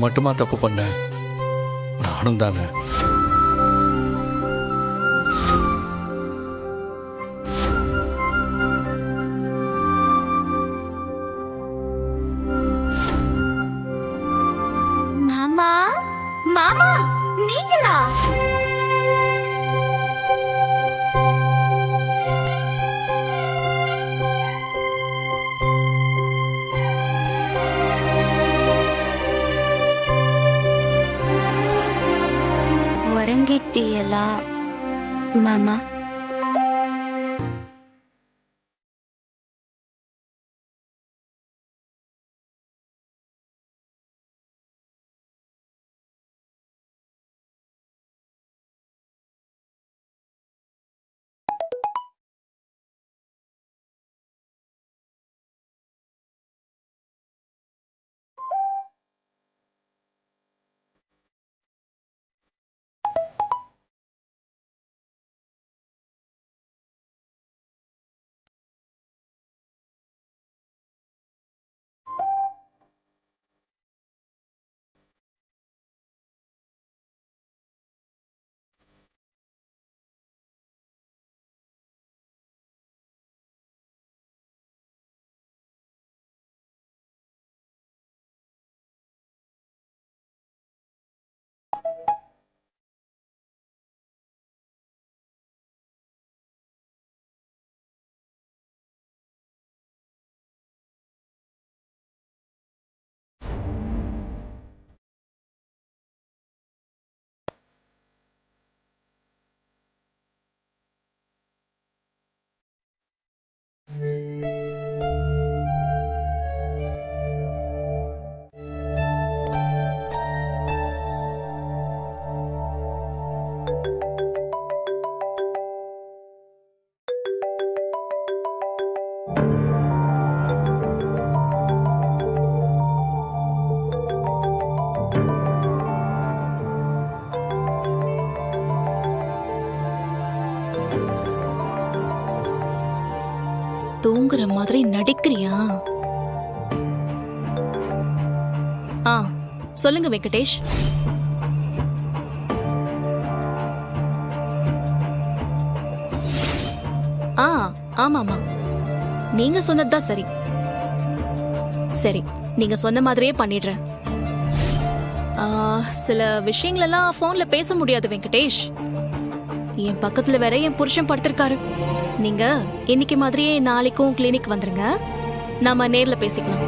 மட்டுமா தப்பு பண்ணேன்? நானும் தானே. மாமா, மாமா, நீங்களா? உறங்கிட்டீங்களா மாமா? தூங்குற மாதிரி நடிக்கிறியா? சொல்லுங்க வெங்கடேஷ். ஆமாமா, நீங்க சொன்னதுதான் சரி. சரி, நீங்க சொன்ன மாதிரியே பண்ணிடுறேன். சில விஷயங்களெல்லாம் போன்ல பேச முடியாது வெங்கடேஷ். என் பக்கத்துல வேற என் புருஷன் படுத்திருக்காரு. நீங்க இன்னைக்கு மாதிரியே நாளைக்கும் கிளினிக் வந்துருங்க, நாம நேர்ல பேசிக்கலாம்.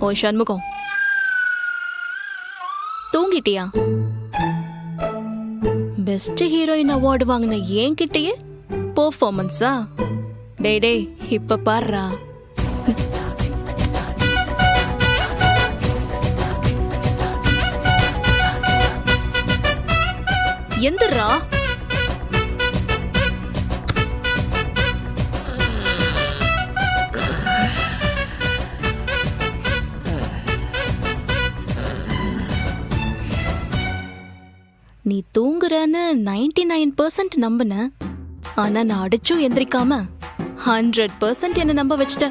ஓ சண்முகம், தூங்கிட்டியா? பெஸ்ட் ஹீரோயின் அவார்டு வாங்கின என்கிட்டயே பெர்ஃபார்மன்ஸா? டேய் டேய், இப்ப பாருடா. எந்திரா. நீ தூங்குறன்னு 99% நம்பின. ஆனா நான் அடிச்சும் எந்திரிக்காம 100% என்ன நம்ப வச்சிட்ட.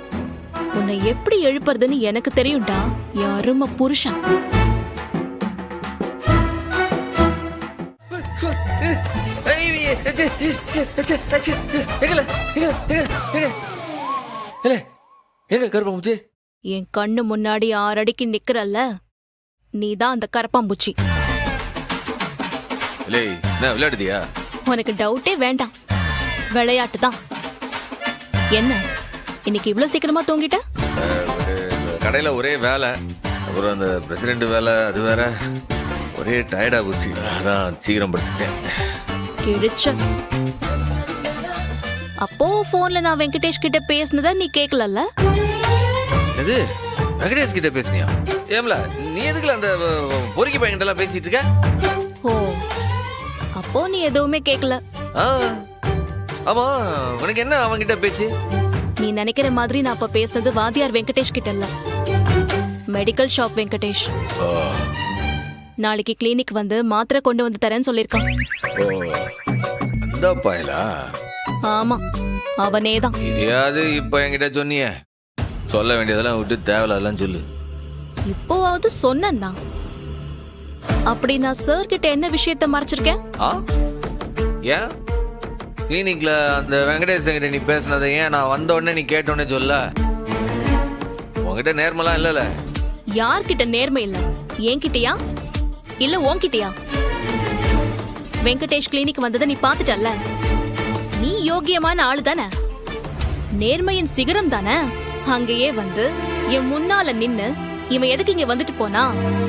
உன்னை எப்படி எழுப்புறதுன்னு எனக்கு தெரியும்டா, யாரும புருஷன். என் கண்ணு முன்னாடி 6 அடிக்கு நிக்கிறல்ல, நீதான் அந்த கரப்பாம்பூச்சி. விளையாடுதியா? உனக்கு டவுட்டே வேண்டாம், விளையாட்டு தான். என்ன இன்னைக்கு இவ்வளவு சீக்கிரமா தூங்கிட்ட? கடையில ஒரே வேலை, அப்புறம் அந்த பிரசிடென்ட் வேலை, அது வேற ஒரே டயர்டா போச்சு. அதான் சீக்கிரம் படுத்துட்டேன். கிழிச்ச. அப்போ போன்ல நான் வெங்கடேஷ் கிட்ட பேசினத நீ கேக்கலல்ல? எது? வெங்கடேஷ் கிட்ட பேசுனியா? ஏம்ல நீ எதுக்குல அந்த பொறுக்கி பையன்கிட்ட எல்லாம் பேசிட்டு இருக்க? ஓ, அப்போ நீ எதுவுமே கேக்கல. ஆமா, உனக்கு என்ன அவன்கிட்ட பேச்சு? நீ நினைக்கிற மாதிரி நான் அப்ப பேசுனது வாதியார் வெங்கடேஷ் கிட்ட இல்ல, மெடிக்கல் ஷாப் வெங்கடேஷ். நாளைக்கு கிளினிக் வந்து மாத்திரை கொண்டு வந்து தரேன்னு சொல்லிருக்கான். அந்த பாயலா? ஆமா, அவனேதான். இதையாவது இப்ப என்கிட்ட சொன்னியே, சொல்ல வேண்டியதெல்லாம் விட்டு தேவையில்லாம் சொல்லு. இப்போவாவது சொன்னா அப்படி நான் சார் கிட்ட என்ன விஷயத்த மறைச்சிருக்கேன்? ஆ? ஏன் கிளினிக்ல அந்த வெங்கடேஷ் கிட்ட நீ பேசினதை ஏன் நான் வந்த உடனே நீ கேட்ட உடனே சொல்ல? உன்கிட்ட நேர்மலாம் இல்லல? யார்கிட்ட நேர்மை இல்ல? என்கிட்டயா இல்ல உன்கிட்டயா? வெங்கடேஷ் கிளினிக் வந்ததை நீ பாத்துட்டல்ல? நீ யோகியமான ஆளு தானே, நேர்மையின் சிகரம் தானே. அங்கேயே வந்து என் முன்னால நின்னு இவன் எதுக்கு இங்க வந்துட்டு போனா,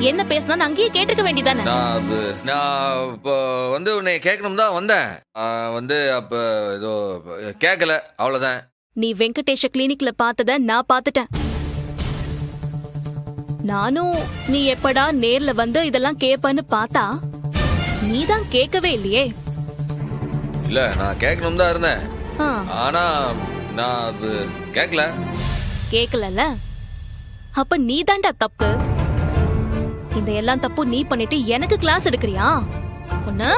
என்ன பேசினான்னு அங்கேயே கேட்டுக்க வேண்டியதானே? நான் இப்போ வந்து உன்னை கேட்கணும் தான் வந்தேன். வந்து அப்ப ஏதோ கேட்கல, அவ்வளவுதான். நீ வெங்கடேஷ கிளினிக்ல பார்த்தத நான் பார்த்துட்டேன். நானும் நீ எப்படா நேர்ல வந்து இதெல்லாம் கேப்பன்னு பார்த்தா நீதான் கேட்கவே இல்லையே. இல்ல, நான் கேட்கணும் தான் இருந்தேன். ஆ, ஆனா நான் அது கேட்கல. கேக்கலல? அப்ப நீ தாண்டா தப்பு. இந்த எல்லாம் தப்பு நீ பண்ணிட்டு எனக்கு கிளாஸ் எடுக்கறியா? ஒண்ணு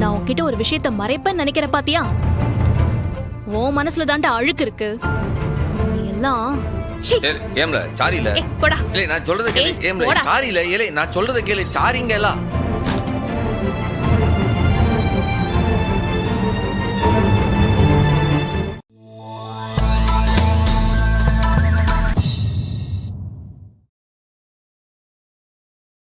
நான் உன்கிட்ட ஒரு விஷயத்த மறைப்பேன்னு நினைக்கிற பாத்தியா? உன் மனசுல தாண்டா அழுக்கு இருக்கு. நீ எல்லாம் சீ. ஏம்ல சாரி இல்ல. ஏய், போடா. இல்ல நான் சொல்றத கேளு. ஏய், ஏம்ல போடா. சாரி இல்ல. இல்ல நான் சொல்றத கேளு. சாரிங்க எல்லாம்